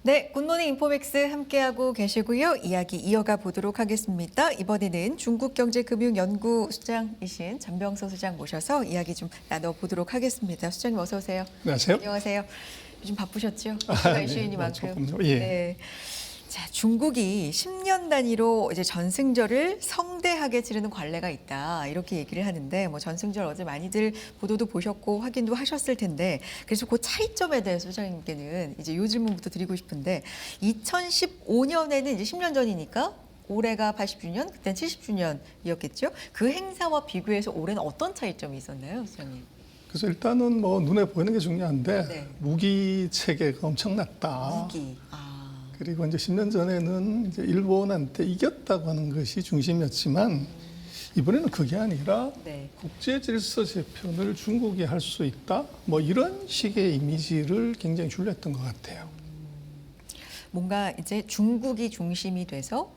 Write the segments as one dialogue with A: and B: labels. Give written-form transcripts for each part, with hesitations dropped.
A: 네, 굿모닝 인포맥스 함께하고 계시고요. 이야기 이어가 보도록 하겠습니다. 이번에는 중국경제금융연구소장이신 전병서 소장 모셔서 이야기 좀 나눠보도록 하겠습니다. 소장님 어서 오세요.
B: 안녕하세요.
A: 안녕하세요. 요즘 바쁘셨죠? 이슈이니만큼.
B: 예.
A: 네. 자, 중국이 10년 단위로 이제 전승절을 성대하게 치르는 관례가 있다. 이렇게 얘기를 하는데 뭐 전승절 어제 많이들 보도도 보셨고 확인도 하셨을 텐데 그래서 그 차이점에 대해서 소장님께는 이제 요 질문부터 드리고 싶은데 2015년에는 이제 10년 전이니까 올해가 80주년, 그때는 70주년이었겠죠. 그 행사와 비교해서 올해는 어떤 차이점이 있었나요, 소장님?
B: 그래서 일단은 뭐 눈에 보이는 게 중요한데
A: 네.
B: 무기 체계가 엄청났다.
A: 무기.
B: 그리고 이제 10년 전에는 이제 일본한테 이겼다고 하는 것이 중심이었지만 이번에는 그게 아니라
A: 네.
B: 국제 질서 재편을 중국이 할 수 있다. 뭐 이런 식의 이미지를 굉장히 줄였던 것 같아요.
A: 뭔가 이제 중국이 중심이 돼서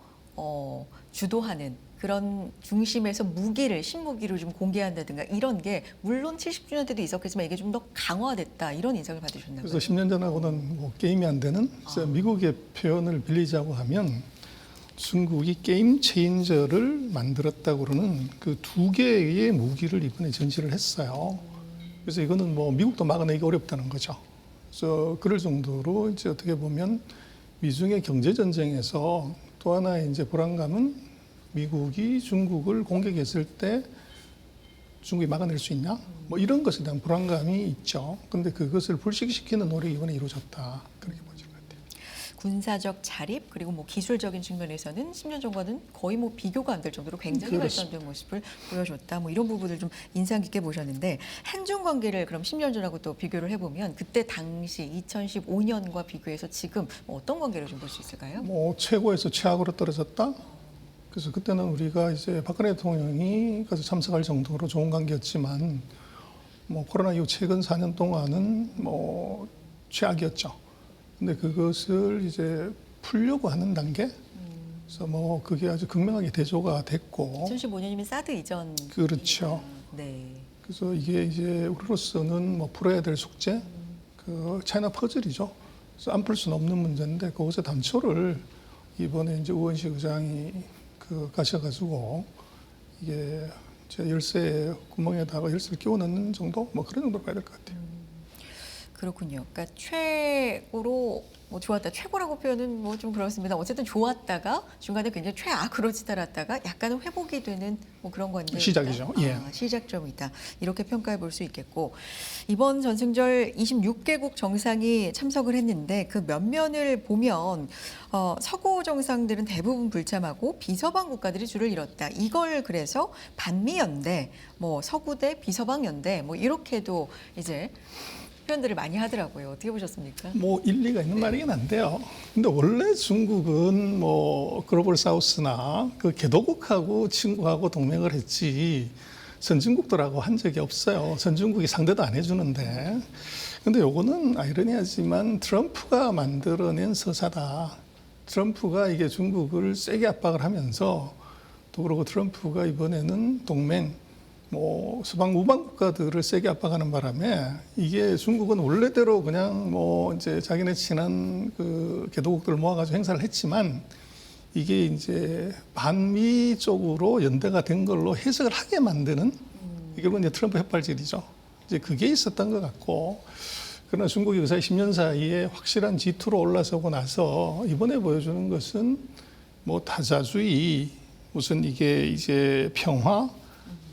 A: 주도하는 그런 중심에서 무기를 신무기를 좀 공개한다든가 이런 게 물론 70주년 때도 있었겠지만 이게 좀 더 강화됐다 이런 인상을 받으셨나요?
B: 그래서 10년 전하고는 뭐 게임이 안 되는 미국의 표현을 빌리자고 하면 중국이 게임 체인저를 만들었다고 그러는 그 두 개의 무기를 이번에 전시를 했어요. 그래서 이거는 뭐 미국도 막아내기 어렵다는 거죠. 그래서 그럴 정도로 이제 어떻게 보면 미중의 경제 전쟁에서 또 하나의 이제 불안감은 미국이 중국을 공격했을 때 중국이 막아낼 수 있냐? 뭐 이런 것에 대한 불안감이 있죠. 그런데 그것을 불식시키는 노력이 이번에 이루어졌다. 그렇게 보실 것 같아요.
A: 군사적 자립 그리고 뭐 기술적인 측면에서는 10년 전과는 거의 뭐 비교가 안 될 정도로 굉장히 발전된 모습을 보여줬다. 뭐 이런 부분을 좀 인상 깊게 보셨는데 한중 관계를 그럼 10년 전하고 또 비교를 해보면 그때 당시 2015년과 비교해서 지금 뭐 어떤 관계를 좀 볼 수 있을까요?
B: 뭐 최고에서 최악으로 떨어졌다. 그래서 그때는 우리가 이제 박근혜 대통령이 가서 참석할 정도로 좋은 관계였지만 뭐 코로나 이후 최근 4년 동안은 뭐 최악이었죠. 근데 그것을 이제 풀려고 하는 단계. 그래서 뭐 그게 아주 극명하게 대조가 됐고.
A: 2015년이면 사드 이전.
B: 그렇죠.
A: 네.
B: 그래서 이게 이제 우리로서는 뭐 풀어야 될 숙제, 그 차이나 퍼즐이죠. 그래서 안 풀 수는 없는 문제인데 그것의 단초를 이번에 이제 우원식 의장이 가셔가지고 이게 제 열쇠 구멍에다가 열쇠를 끼워 넣는 정도, 뭐 그런 정도로 봐야 될 것 같아요.
A: 그렇군요. 그러니까 최고로 뭐 좋았다. 최고라고 표현은 뭐 좀 그렇습니다. 어쨌든 좋았다가 중간에 굉장히 최악으로 치달았다가 약간은 회복이 되는 뭐 그런 관계.
B: 시작이죠. 예.
A: 시작점이다. 이렇게 평가해 볼 수 있겠고 이번 전승절 26개국 정상이 참석을 했는데 그 면면을 보면 서구 정상들은 대부분 불참하고 비서방 국가들이 줄을 이뤘다. 이걸 그래서 반미연대, 뭐 서구대 비서방연대 뭐 이렇게도 이제 표현들을 많이 하더라고요. 어떻게 보셨습니까?
B: 뭐 일리가 있는 말이긴 한데요. 근데 원래 중국은 뭐 글로벌 사우스나 그 개도국하고 친구하고 동맹을 했지 선진국들하고 한 적이 없어요. 선진국이 상대도 안 해주는데. 근데 요거는 아이러니하지만 트럼프가 만들어낸 서사다. 트럼프가 이게 중국을 세게 압박을 하면서 또 그러고 트럼프가 이번에는 동맹 뭐 서방 우방 국가들을 세게 압박하는 바람에 이게 중국은 원래대로 그냥 뭐 이제 자기네 친한 그 개도국들을 모아가지고 행사를 했지만 이게 이제 반미 쪽으로 연대가 된 걸로 해석을 하게 만드는 이게 이제 트럼프 혓발질이죠. 이제 그게 있었던 것 같고 그러나 중국이 그 사이 10년 사이에 확실한 G2로 올라서고 나서 이번에 보여주는 것은 뭐 다자주의 무슨 이게 이제 평화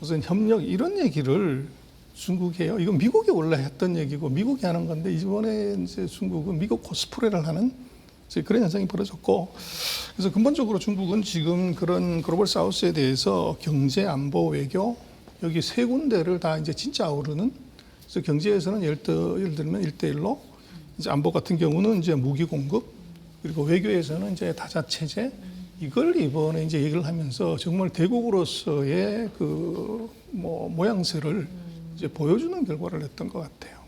B: 무슨 협력 이런 얘기를 중국이 해요. 이건 미국이 원래 했던 얘기고 미국이 하는 건데 이번에 이제 중국은 미국 코스프레를 하는 이제 그런 현상이 벌어졌고 그래서 근본적으로 중국은 지금 그런 글로벌 사우스에 대해서 경제, 안보, 외교 여기 세 군데를 다 이제 진짜 아우르는 그래서 경제에서는 예를 들면 1대1로 이제 안보 같은 경우는 이제 무기 공급 그리고 외교에서는 이제 다자 체제 이걸 이번에 이제 얘기를 하면서 정말 대국으로서의 그 뭐 모양새를 이제 보여주는 결과를 냈던 것 같아요.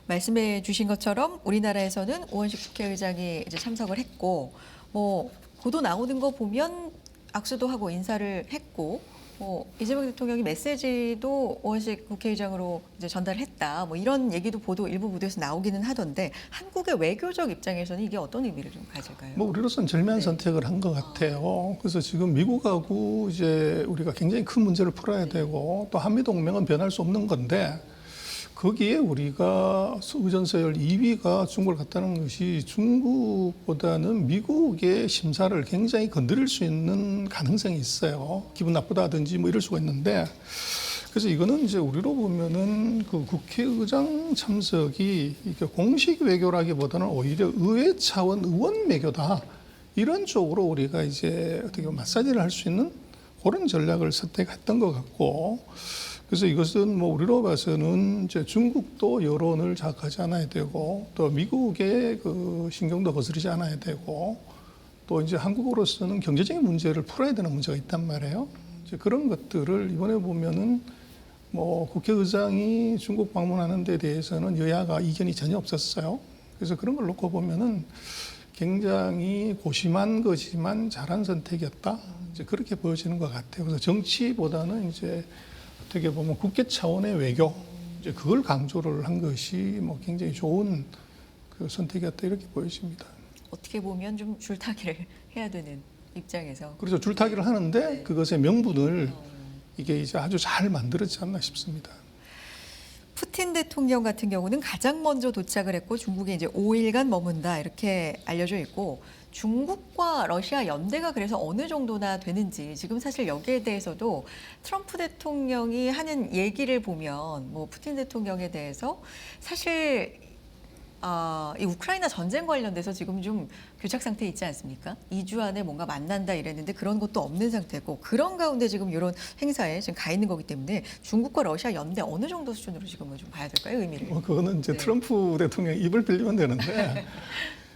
A: 말씀해 주신 것처럼 우리나라에서는 우원식 국회의장이 이제 참석을 했고 뭐 보도 나오는 거 보면 악수도 하고 인사를 했고 이재명 대통령이 메시지도 원식 국회의장으로 이제 전달했다. 뭐 이런 얘기도 일부 보도에서 나오기는 하던데 한국의 외교적 입장에서는 이게 어떤 의미를 좀 가질까요?
B: 뭐 우리로서는 절묘한 선택을 한 것 같아요. 그래서 지금 미국하고 이제 우리가 굉장히 큰 문제를 풀어야 되고 또 한미 동맹은 변할 수 없는 건데 거기에 우리가 의전서열 2위가 중국을 갔다는 것이 중국보다는 미국의 심사를 굉장히 건드릴 수 있는 가능성이 있어요. 기분 나쁘다든지 뭐 이럴 수가 있는데 그래서 이거는 이제 우리로 보면은 그 국회의장 참석이 이게 공식 외교라기보다는 오히려 의회 차원 의원 외교다. 이런 쪽으로 우리가 이제 어떻게 보면 마사지를 할 수 있는 그런 전략을 선택했던 것 같고 그래서 이것은 뭐 우리로 봐서는 이제 중국도 여론을 자극하지 않아야 되고 또 미국의 그 신경도 거스르지 않아야 되고 또 이제 한국으로서는 경제적인 문제를 풀어야 되는 문제가 있단 말이에요. 이제 그런 것들을 이번에 보면은 뭐 국회의장이 중국 방문하는 데 대해서는 여야가 이견이 전혀 없었어요. 그래서 그런 걸 놓고 보면은 굉장히 고심한 거지만 잘한 선택이었다. 이제 그렇게 보여지는 것 같아요. 그래서 정치보다는 이제 어떻게 보면 국회 차원의 외교, 이제 그걸 강조를 한 것이 뭐 굉장히 좋은 그 선택이었다 이렇게 보여집니다.
A: 어떻게 보면 좀 줄타기를 해야 되는 입장에서.
B: 그래서 줄타기를 하는데 그것의 명분을 이게 이제 아주 잘 만들었지 않나 싶습니다.
A: 푸틴 대통령 같은 경우는 가장 먼저 도착을 했고 중국에 이제 5일간 머문다 이렇게 알려져 있고 중국과 러시아 연대가 그래서 어느 정도나 되는지 지금 사실 여기에 대해서도 트럼프 대통령이 하는 얘기를 보면 뭐 푸틴 대통령에 대해서 사실 이 우크라이나 전쟁 관련돼서 지금 좀 교착 상태에 있지 않습니까? 2주 안에 뭔가 만난다 이랬는데 그런 것도 없는 상태고 그런 가운데 지금 이런 행사에 지금 가 있는 거기 때문에 중국과 러시아 연대 어느 정도 수준으로 지금은 좀 봐야 될까요? 의미를.
B: 뭐 그거는 이제
A: 네.
B: 트럼프 대통령 입을 빌리면 되는데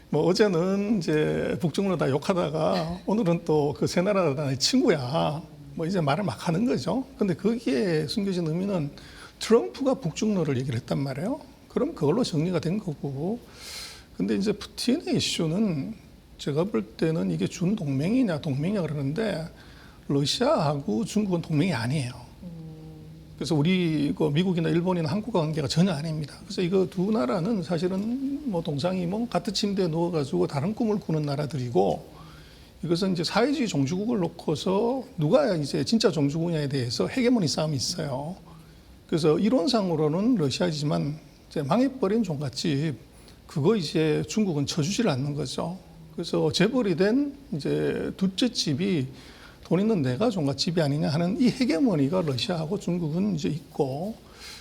B: 뭐 어제는 이제 북중로 다 욕하다가 오늘은 또 그 세 나라 다 친구야. 뭐 이제 말을 막 하는 거죠. 근데 거기에 숨겨진 의미는 트럼프가 북중로를 얘기를 했단 말이에요. 그럼 그걸로 정리가 된 거고. 근데 이제 푸틴의 이슈는 제가 볼 때는 이게 준동맹이냐 동맹이냐 그러는데 러시아하고 중국은 동맹이 아니에요. 그래서 우리 그 미국이나 일본이나 한국과 관계가 전혀 아닙니다. 그래서 이거 두 나라는 사실은 뭐 동상이몽 같은 침대에 누워가지고 다른 꿈을 꾸는 나라들이고 이것은 이제 사회주의 종주국을 놓고서 누가 이제 진짜 종주국냐에 대해서 헤게모니 싸움이 있어요. 그래서 이론상으로는 러시아지만 이제 망해버린 종갓집 그거 이제 중국은 쳐주질 않는 거죠. 그래서 재벌이 된 이제 둘째 집이 돈 있는 내가 종갓집이 아니냐 하는 이 헤게모니가 러시아하고 중국은 이제 있고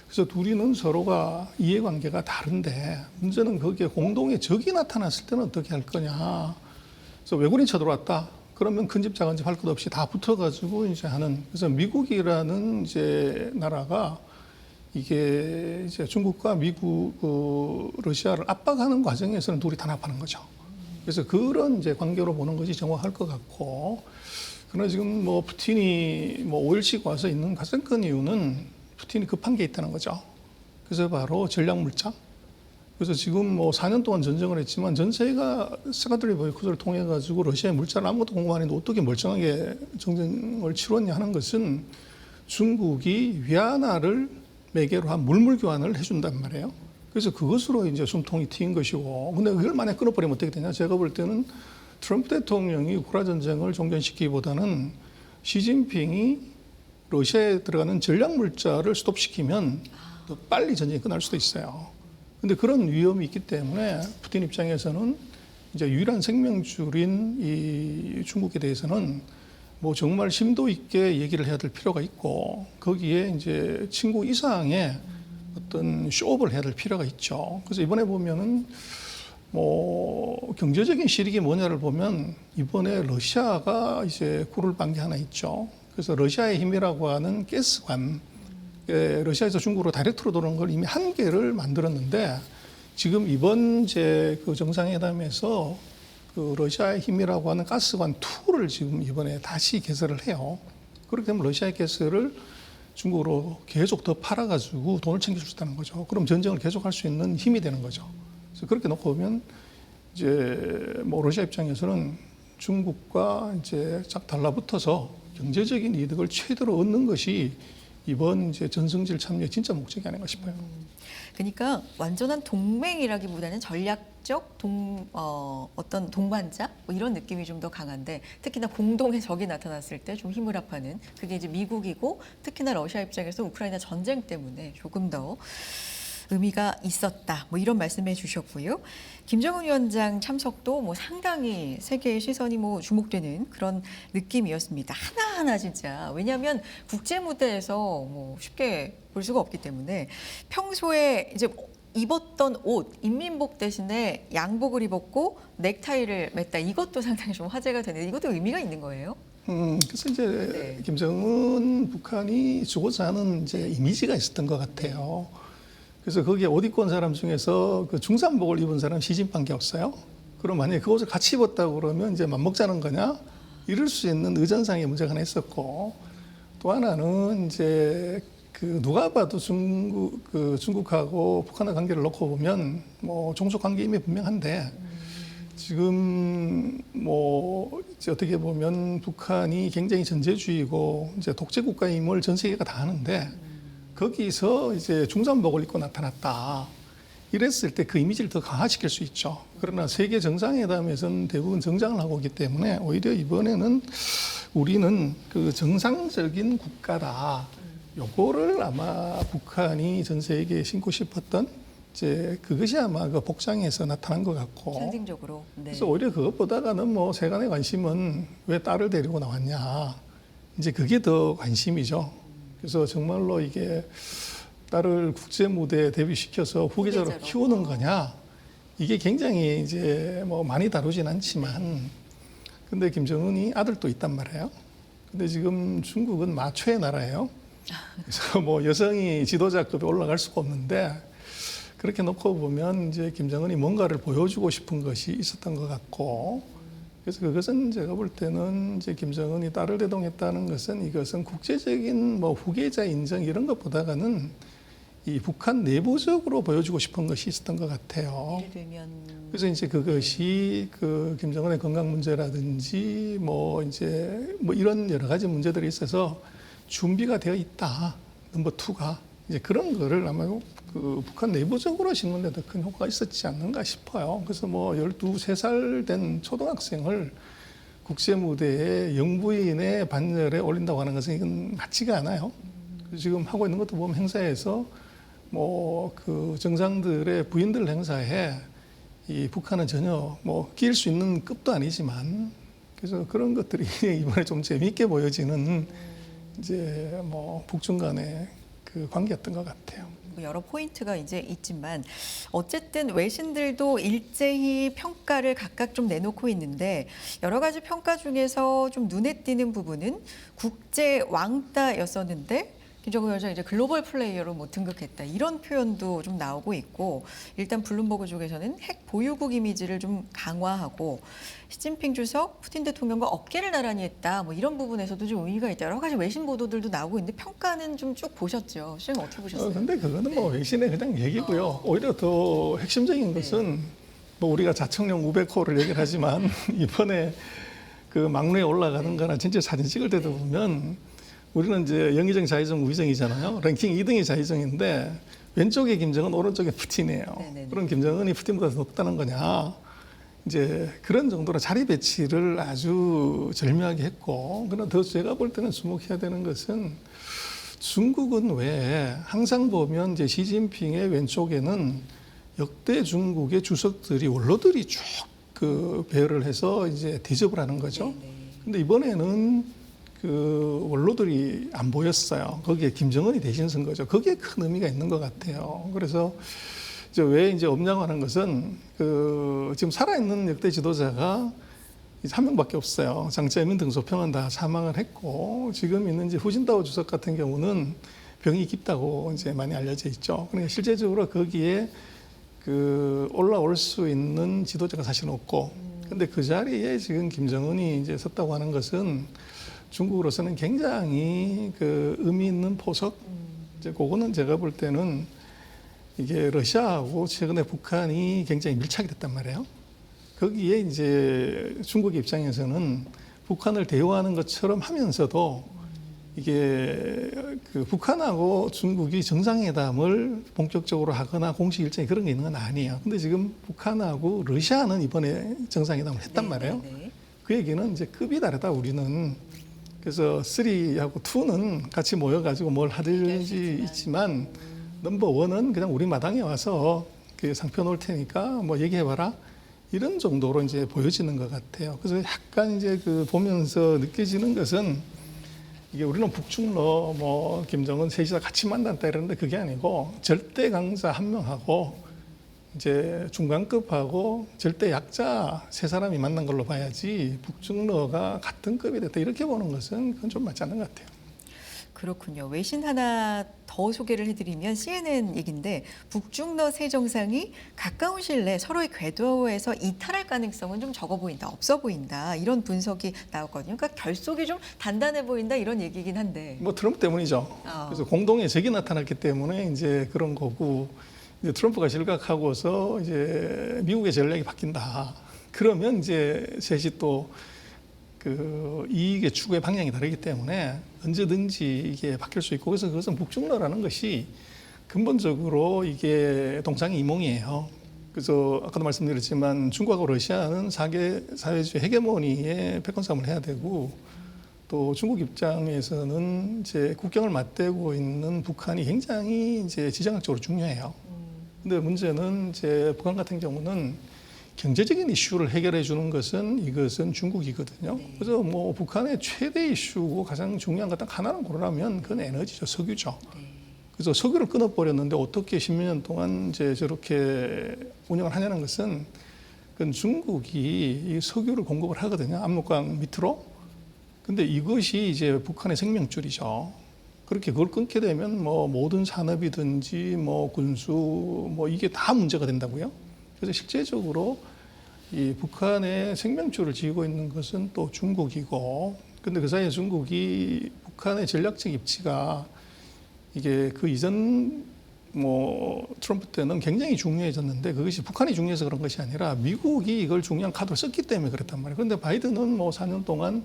B: 그래서 둘이는 서로가 이해관계가 다른데 문제는 거기에 공동의 적이 나타났을 때는 어떻게 할 거냐. 그래서 외국인이 쳐들어왔다. 그러면 큰 집 작은 집 할 것 없이 다 붙어가지고 이제 하는 그래서 미국이라는 이제 나라가 이게 이제 중국과 미국, 러시아를 압박하는 과정에서는 둘이 단합하는 거죠. 그래서 그런 이제 관계로 보는 것이 정확할 것 같고, 그러나 지금 뭐 푸틴이 뭐 5일씩 와서 있는 가장 큰 이유는 푸틴이 급한 게 있다는 거죠. 그래서 바로 전략 물자. 그래서 지금 뭐 4년 동안 전쟁을 했지만 전 세계가 세카토리 보이콧을 통해 가지고 러시아의 물자를 아무것도 공부 안 했는데 어떻게 멀쩡하게 전쟁을 치렀냐 하는 것은 중국이 위안화를 매개로 한 물물 교환을 해준단 말이에요. 그래서 그것으로 이제 숨통이 트인 것이고, 근데 그걸 만약 끊어버리면 어떻게 되냐? 제가 볼 때는 트럼프 대통령이 우크라이나 전쟁을 종전시키기보다는 시진핑이 러시아에 들어가는 전략 물자를 스톱시키면 더 빨리 전쟁이 끝날 수도 있어요. 근데 그런 위험이 있기 때문에 푸틴 입장에서는 이제 유일한 생명줄인 이 중국에 대해서는 뭐 정말 심도 있게 얘기를 해야 될 필요가 있고, 거기에 이제 친구 이상의 어떤 쇼업을 해야 될 필요가 있죠. 그래서 이번에 보면은 뭐 경제적인 실익이 뭐냐를 보면 이번에 러시아가 이제 꿀을 빤 게 하나 있죠. 그래서 러시아의 힘이라고 하는 가스관, 러시아에서 중국으로 다이렉트로 들어오는 걸 이미 한 개를 만들었는데, 지금 이번 이제 그 정상회담에서 그 러시아의 힘이라고 하는 가스관 2를 지금 이번에 다시 개설을 해요. 그렇게 되면 러시아의 가스를 중국으로 계속 더 팔아가지고 돈을 챙겨줄 수 있다는 거죠. 그럼 전쟁을 계속할 수 있는 힘이 되는 거죠. 그래서 그렇게 놓고 보면 이제 뭐 러시아 입장에서는 중국과 이제 쫙 달라붙어서 경제적인 이득을 최대로 얻는 것이 이번 이제 전승질 참여의 진짜 목적이 아닌가 싶어요.
A: 그러니까 완전한 동맹이라기보다는 전략적 어떤 동반자 뭐 이런 느낌이 좀 더 강한데 특히나 공동의 적이 나타났을 때 좀 힘을 합하는 그게 이제 미국이고 특히나 러시아 입장에서 우크라이나 전쟁 때문에 조금 더 의미가 있었다. 뭐 이런 말씀해 주셨고요. 김정은 위원장 참석도 뭐 상당히 세계의 시선이 뭐 주목되는 그런 느낌이었습니다. 하나하나 진짜. 왜냐하면 국제 무대에서 뭐 쉽게 볼 수가 없기 때문에 평소에 이제 입었던 옷, 인민복 대신에 양복을 입었고 넥타이를 맸다. 이것도 상당히 좀 화제가 되는데 이것도 의미가 있는 거예요?
B: 그래서 이제 김정은 북한이 주고자 하는 이제 이미지가 있었던 것 같아요. 그래서 거기에 옷 입고 온 사람 중에서 그 중산복을 입은 사람 시진빵밖에 없어요. 그럼 만약에 그 옷을 같이 입었다고 그러면 이제 맞먹자는 거냐? 이럴 수 있는 의전상의 문제가 하나 있었고 또 하나는 이제 그 누가 봐도 중국하고 북한의 관계를 놓고 보면 뭐 종속 관계임이 분명한데 지금 뭐 이제 어떻게 보면 북한이 굉장히 전제주의고 이제 독재 국가임을 전 세계가 다 아는데 거기서 이제 중산복을 입고 나타났다. 이랬을 때 그 이미지를 더 강화시킬 수 있죠. 그러나 세계 정상회담에서는 대부분 정장을 하고 있기 때문에 오히려 이번에는 우리는 그 정상적인 국가다. 요거를 아마 북한이 전 세계에 신고 싶었던 이제 그것이 아마 그 복장에서 나타난 것 같고.
A: 상징적으로. 네.
B: 그래서 오히려 그것보다가는 뭐 세간의 관심은 왜 딸을 데리고 나왔냐. 이제 그게 더 관심이죠. 그래서 정말로 이게 딸을 국제 무대에 데뷔시켜서 후계자로 키우는 거냐. 이게 굉장히 이제 뭐 많이 다루진 않지만 근데 김정은이 아들도 있단 말이에요. 근데 지금 중국은 마초의 나라예요. 그래서 뭐 여성이 지도자급에 올라갈 수가 없는데 그렇게 놓고 보면 이제 김정은이 뭔가를 보여주고 싶은 것이 있었던 것 같고 그래서 그것은 제가 볼 때는 이제 김정은이 딸을 대동했다는 것은 이것은 국제적인 뭐 후계자 인정 이런 것보다는 이 북한 내부적으로 보여주고 싶은 것이 있었던 것 같아요.
A: 예를 들면
B: 그래서 이제 그것이 그 김정은의 건강 문제라든지 뭐 이제 뭐 이런 여러 가지 문제들이 있어서 준비가 되어 있다. 넘버 2가 이제 그런 거를 아마 그 북한 내부적으로 심는 데도 큰 효과가 있었지 않는가 싶어요. 그래서 뭐 12, 13살 된 초등학생을 국제 무대에 영부인의 반열에 올린다고 하는 것은 이건 맞지가 않아요. 지금 하고 있는 것도 보면 행사에서 뭐 그 정상들의 부인들 행사에 이 북한은 전혀 뭐 끼일 수 있는 급도 아니지만 그래서 그런 것들이 이번에 좀 재미있게 보여지는 이제 뭐 북중 간의 그 관계였던 것 같아요.
A: 여러 포인트가 이제 있지만 어쨌든 외신들도 일제히 평가를 각각 좀 내놓고 있는데 여러 가지 평가 중에서 좀 눈에 띄는 부분은 국제 왕따였었는데 김정은 위원장이 이제 글로벌 플레이어로 뭐 등극했다 이런 표현도 좀 나오고 있고 일단 블룸버그 쪽에서는 핵 보유국 이미지를 좀 강화하고 시진핑 주석, 푸틴 대통령과 어깨를 나란히 했다 뭐 이런 부분에서도 좀 의미가 있다 여러 가지 외신 보도들도 나오고 있는데 평가는 좀 쭉 보셨죠? 시장님 어떻게 보셨어요?
B: 근데 그거는 뭐 외신의 그냥 얘기고요. 오히려 더 핵심적인 것은 뭐 우리가 자청용 우백호를 얘기를 하지만 이번에 그 막루에 올라가는 거나 진짜 사진 찍을 때도 보면 우리는 이제 영의정, 자의정, 우의정이잖아요. 랭킹 2등이 자의정인데 왼쪽에 김정은, 오른쪽에 푸틴이에요.
A: 네네네.
B: 그럼 김정은이 푸틴보다 높다는 거냐? 이제 그런 정도로 자리 배치를 아주 절묘하게 했고, 그러나 더 제가 볼 때는 주목해야 되는 것은 중국은 왜 항상 보면 이제 시진핑의 왼쪽에는 역대 중국의 주석들이 원로들이 쭉 그 배열을 해서 이제 대접을 하는 거죠. 근데 이번에는 그 원로들이 안 보였어요. 거기에 김정은이 대신 선 거죠. 거기에 큰 의미가 있는 것 같아요. 그래서 이제 왜 이제 엄장하는 것은 그 지금 살아있는 역대 지도자가 한 명밖에 없어요. 장제민 등 소평은 다 사망을 했고 지금 있는 이제 후진타오 주석 같은 경우는 병이 깊다고 이제 많이 알려져 있죠. 그러니까 실제적으로 거기에 그 올라올 수 있는 지도자가 사실 없고, 근데 그 자리에 지금 김정은이 이제 섰다고 하는 것은 중국으로서는 굉장히 그 의미 있는 포석. 이제 그거는 제가 볼 때는 이게 러시아하고 최근에 북한이 굉장히 밀착이 됐단 말이에요. 거기에 이제 중국 입장에서는 북한을 대우하는 것처럼 하면서도 이게 그 북한하고 중국이 정상회담을 본격적으로 하거나 공식 일정이 그런 게 있는 건 아니에요. 근데 지금 북한하고 러시아는 이번에 정상회담을 했단 말이에요.
A: 네.
B: 그 얘기는 이제 급이 다르다 우리는. 그래서 3하고 2는 같이 모여가지고 뭘 하든지 있지만 넘버 1은 그냥 우리 마당에 와서 그 상표 놓을 테니까 뭐 얘기해봐라. 이런 정도로 이제 보여지는 것 같아요. 그래서 약간 이제 그 보면서 느껴지는 것은 이게 우리는 북중러 뭐 김정은 셋이서 같이 만났다 이러는데 그게 아니고 절대 강자 한 명하고 이제 중간급하고 절대 약자 세 사람이 만난 걸로 봐야지 북중러가 같은 급이 됐다 이렇게 보는 것은 그건 좀 맞지 않는 것 같아요.
A: 그렇군요. 외신 하나 더 소개를 해드리면 CNN 얘기인데 북중러 세 정상이 가까운 시일 내에 서로의 궤도에서 이탈할 가능성은 좀 적어 보인다, 없어 보인다 이런 분석이 나왔거든요. 그러니까 결속이 좀 단단해 보인다 이런 얘기긴 한데.
B: 뭐 트럼프 때문이죠. 그래서 공동의 적이 나타났기 때문에 이제 그런 거고 이제 트럼프가 실각하고서 이제 미국의 전략이 바뀐다. 그러면 이제 셋이 또 그 이익의 추구의 방향이 다르기 때문에 언제든지 이게 바뀔 수 있고 그래서 그것은 북중러라는 것이 근본적으로 이게 동상이몽이에요. 그래서 아까도 말씀드렸지만 중국하고 러시아는 사회주의 헤게모니의 패권 싸움을 해야 되고 또 중국 입장에서는 이제 국경을 맞대고 있는 북한이 굉장히 이제 지정학적으로 중요해요. 근데 문제는 이제 북한 같은 경우는 경제적인 이슈를 해결해 주는 것은 이것은 중국이거든요. 그래서 뭐 북한의 최대 이슈고 가장 중요한 것 딱 하나는 고르라면 그건 에너지죠, 석유죠. 그래서 석유를 끊어버렸는데 어떻게 10몇 년 동안 이제 저렇게 운영을 하냐는 것은 그건 중국이 이 석유를 공급을 하거든요. 압록강 밑으로. 근데 이것이 이제 북한의 생명줄이죠. 그렇게 그걸 끊게 되면 뭐 모든 산업이든지 뭐 군수 뭐 이게 다 문제가 된다고요. 그래서 실제적으로 이 북한의 생명줄을 쥐고 있는 것은 또 중국이고, 근데 그 사이에 중국이 북한의 전략적 입지가 이게 그 이전 뭐 트럼프 때는 굉장히 중요해졌는데 그것이 북한이 중요해서 그런 것이 아니라 미국이 이걸 중요한 카드를 썼기 때문에 그랬단 말이에요. 그런데 바이든은 뭐 4년 동안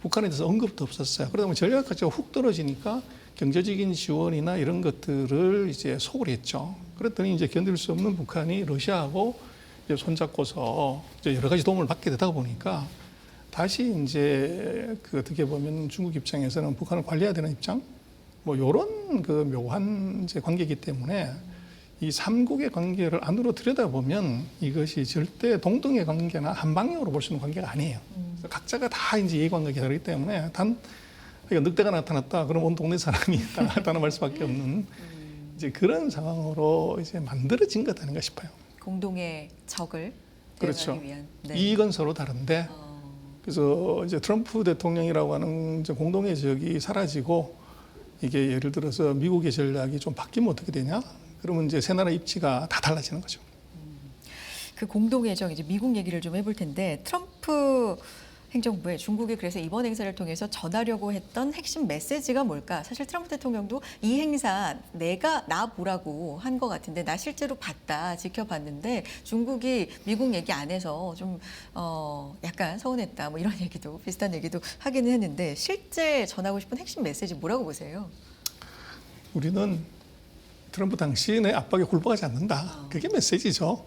B: 북한에 대해서 언급도 없었어요. 그러다 보면 전략 가치가 훅 떨어지니까 경제적인 지원이나 이런 것들을 이제 소홀히 했죠. 그랬더니 이제 견딜 수 없는 북한이 러시아하고 이제 손잡고서 이제 여러 가지 도움을 받게 되다 보니까 다시 이제 그 어떻게 보면 중국 입장에서는 북한을 관리해야 되는 입장, 뭐 이런 그 묘한 이제 관계이기 때문에 이 삼국의 관계를 안으로 들여다보면 이것이 절대 동등의 관계나 한 방향으로 볼 수 있는 관계가 아니에요. 그래서 각자가 다 이제 이해관계가 다르기 때문에 그러니까 늑대가 나타났다. 그럼 온 동네 사람이 다 나타날 수밖에 없는 이제 그런 상황으로 이제 만들어진 것 아닌가 싶어요.
A: 공동의 적을
B: 그렇죠.
A: 대응하기 위한. 네.
B: 이익은 서로 다른데 그래서 이제 트럼프 대통령이라고 하는 이제 공동의 적이 사라지고 이게 예를 들어서 미국의 전략이 좀 바뀌면 어떻게 되냐? 그러면 이제 세 나라 입지가 다 달라지는 거죠.
A: 그 공동의 적 이제 미국 얘기를 좀 해볼 텐데 트럼프 행정부에 중국이 그래서 이번 행사를 통해서 전하려고 했던 핵심 메시지가 뭘까? 사실 트럼프 대통령도 이 행사 내가 나 보라고 한 것 같은데 나 실제로 봤다 지켜봤는데 중국이 미국 얘기 안 해서 좀 약간 서운했다 뭐 이런 얘기도 비슷한 얘기도 하기는 했는데 실제 전하고 싶은 핵심 메시지 뭐라고 보세요?
B: 우리는 트럼프 당신의 압박에 굴복하지 않는다. 그게 메시지죠.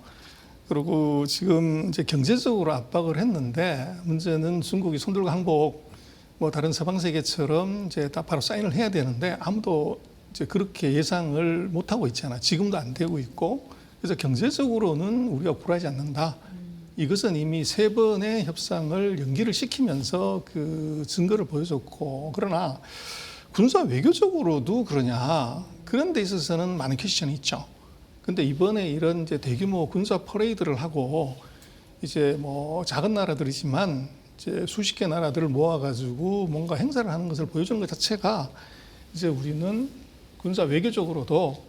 B: 그리고 지금 이제 경제적으로 압박을 했는데 문제는 중국이 손들고 항복 뭐 다른 서방 세계처럼 이제 딱 바로 사인을 해야 되는데 아무도 이제 그렇게 예상을 못 하고 있잖아. 지금도 안 되고 있고 그래서 경제적으로는 우리가 굴하지 않는다. 이것은 이미 3번의 협상을 연기를 시키면서 그 증거를 보여줬고 그러나 군사 외교적으로도 그러냐 그런 데 있어서는 많은 퀘스천이 있죠. 근데 이번에 이런 이제 대규모 군사 퍼레이드를 하고 이제 뭐 작은 나라들이지만 이제 수십 개 나라들을 모아가지고 뭔가 행사를 하는 것을 보여주는 것 자체가 이제 우리는 군사 외교적으로도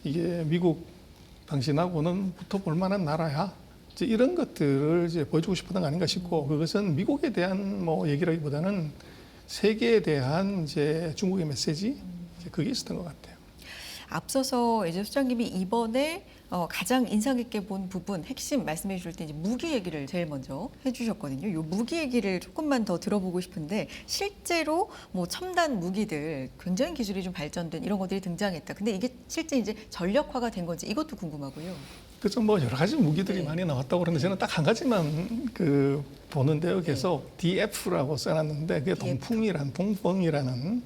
B: 이게 미국 당신하고는 붙어볼 만한 나라야. 이제 이런 것들을 이제 보여주고 싶었던 거 아닌가 싶고 그것은 미국에 대한 뭐 얘기라기보다는 세계에 대한 이제 중국의 메시지 이제 그게 있었던 것 같아요.
A: 앞서서 이제 소장님이 이번에 가장 인상 깊게 본 부분 핵심 말씀해 주실 때 이제 무기 얘기를 제일 먼저 해주셨거든요. 이 무기 얘기를 조금만 더 들어보고 싶은데 실제로 뭐 첨단 무기들 굉장히 기술이 좀 발전된 이런 것들이 등장했다. 근데 이게 실제 이제 전력화가 된 건지 이것도 궁금하고요.
B: 그래서 뭐 여러 가지 무기들이
A: 네.
B: 많이 나왔다고 그러는데 저는 딱 한 가지만 보는데요. 계속 DF라고 써놨는데 그게 동풍이라는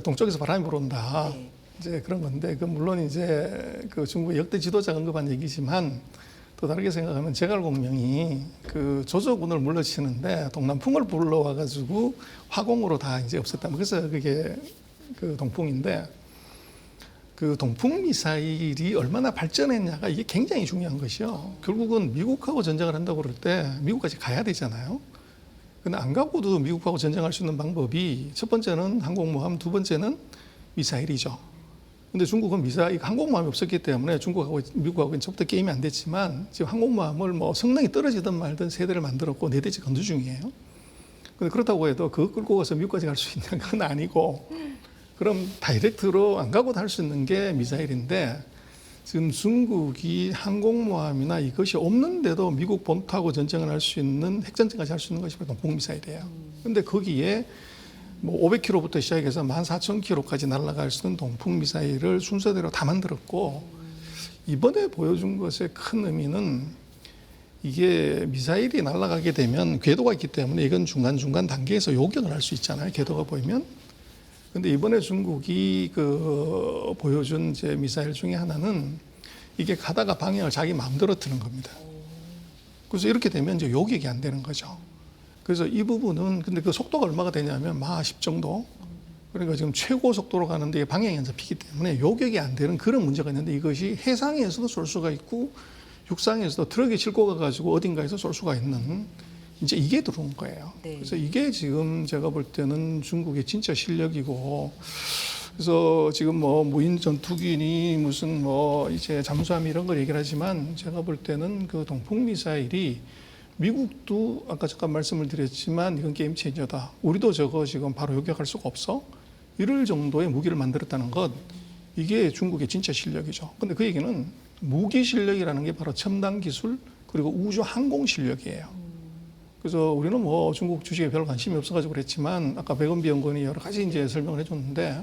B: 동쪽에서 바람이 불어온다.
A: 네.
B: 이제 그런 건데 그 물론 이제 그 중국의 역대 지도자가 언급한 얘기지만 또 다르게 생각하면 제갈공명이 그 조조군을 물러치는데 동남풍을 불러와 가지고 화공으로 다 이제 없앴다. 그래서 그게 그 동풍인데 그 동풍 미사일이 얼마나 발전했냐가 이게 굉장히 중요한 것이요. 결국은 미국하고 전쟁을 한다고 그럴 때 미국까지 가야 되잖아요. 근데 안 가고도 미국하고 전쟁할 수 있는 방법이 첫 번째는 항공모함, 두 번째는 미사일이죠. 근데 중국은 미사일, 항공모함이 없었기 때문에 중국하고 미국하고는 처음부터 게임이 안 됐지만 지금 항공모함을 뭐 성능이 떨어지든 말든 세 대를 만들었고 네 대째 건조 중이에요. 근데 그렇다고 해도 그거 끌고 가서 미국까지 갈 수 있는 건 아니고 그럼 다이렉트로 안 가고도 할 수 있는 게 미사일인데 지금 중국이 항공모함이나 이것이 없는데도 미국 본토하고 전쟁을 할 수 있는 핵전쟁까지 할 수 있는 것이 바로 동풍미사일이에요. 근데 거기에 뭐 500km부터 시작해서 14,000km까지 날아갈 수 있는 동풍미사일을 순서대로 다 만들었고 이번에 보여준 것의 큰 의미는 이게 미사일이 날아가게 되면 궤도가 있기 때문에 이건 중간중간 단계에서 요격을 할 수 있잖아요. 궤도가 보이면. 근데 이번에 중국이 보여준 이제 미사일 중에 하나는 이게 가다가 방향을 자기 마음대로 트는 겁니다. 그래서 이렇게 되면 이제 요격이 안 되는 거죠. 그래서 이 부분은 근데 그 속도가 얼마가 되냐면 마 10 정도. 그러니까 지금 최고 속도로 가는데 방향이 안 잡히기 때문에 요격이 안 되는 그런 문제가 있는데 이것이 해상에서도 쏠 수가 있고 육상에서도 트럭에 싣고 가가지고 어딘가에서 쏠 수가 있는 이제 이게 들어온 거예요.
A: 네.
B: 그래서 이게 지금 제가 볼 때는 중국의 진짜 실력이고 그래서 지금 뭐 무인 전투기니 무슨 뭐 이제 잠수함 이런 걸 얘기를 하지만 제가 볼 때는 그 동풍 미사일이 미국도 아까 잠깐 말씀을 드렸지만 이건 게임 체인저다. 우리도 저거 지금 바로 요격할 수가 없어. 이럴 정도의 무기를 만들었다는 것 이게 중국의 진짜 실력이죠. 근데 그 얘기는 무기 실력이라는 게 바로 첨단 기술 그리고 우주 항공 실력이에요. 그래서 우리는 뭐 중국 주식에 별 관심이 없어가지고 그랬지만 아까 백은비 연구원이 여러 가지 이제 설명을 해줬는데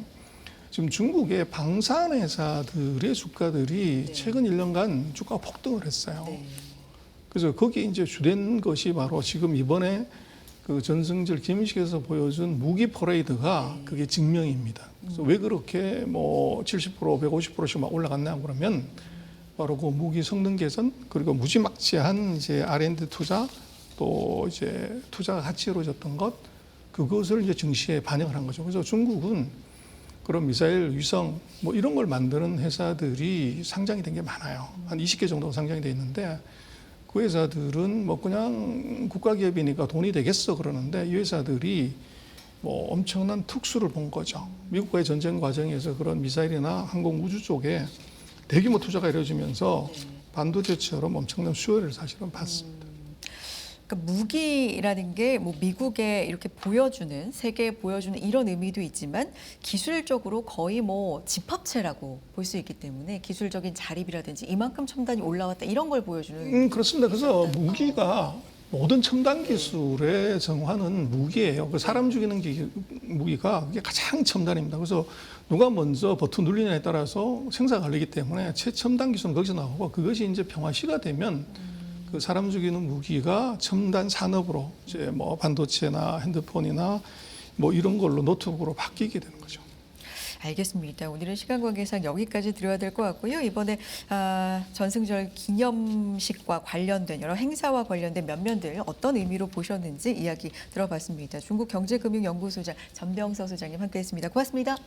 B: 지금 중국의 방산 회사들의 주가들이
A: 네.
B: 최근 1년간 주가가 폭등을 했어요.
A: 네.
B: 그래서 거기에 이제 주된 것이 바로 지금 이번에 그 전승절 기념식에서 보여준 무기 퍼레이드가 그게 증명입니다. 그래서 왜 그렇게 뭐 70%, 150%씩 막 올라갔냐 그러면 바로 그 무기 성능 개선 그리고 무지막지한 이제 R&D 투자 또 이제 투자가 같이 이루어졌던 것 그것을 이제 증시에 반영을 한 거죠. 그래서 중국은 그런 미사일, 위성 뭐 이런 걸 만드는 회사들이 상장이 된 게 많아요. 한 20개 정도 상장이 돼 있는데 그 회사들은 뭐 그냥 국가기업이니까 돈이 되겠어 그러는데 이 회사들이 뭐 엄청난 특수를 본 거죠. 미국과의 전쟁 과정에서 그런 미사일이나 항공 우주 쪽에 대규모 투자가 이루어지면서 반도체처럼 엄청난 수요를 사실은 받습니다.
A: 그러니까 무기라는 게 뭐 미국에 이렇게 보여주는 세계에 보여주는 이런 의미도 있지만 기술적으로 거의 뭐 집합체라고 볼 수 있기 때문에 기술적인 자립이라든지 이만큼 첨단이 올라왔다 이런 걸 보여주는
B: 그렇습니다. 그래서 무기가 모든 첨단 기술의 정화는 무기예요. 그 사람 죽이는 무기가 그게 가장 첨단입니다. 그래서 누가 먼저 버튼 눌리냐에 따라서 생사가 갈리기 때문에 최첨단 기술은 거기서 나오고 그것이 이제 평화시가 되면 그 사람 죽이는 무기가 첨단 산업으로 이제 뭐 반도체나 핸드폰이나 뭐 이런 걸로 노트북으로 바뀌게 되는 거죠.
A: 알겠습니다. 오늘은 시간 관계상 여기까지 드려야 될 것 같고요. 이번에 전승절 기념식과 관련된 여러 행사와 관련된 면면들 어떤 의미로 보셨는지 이야기 들어봤습니다. 중국경제금융연구소장 전병서 소장님 함께했습니다. 고맙습니다.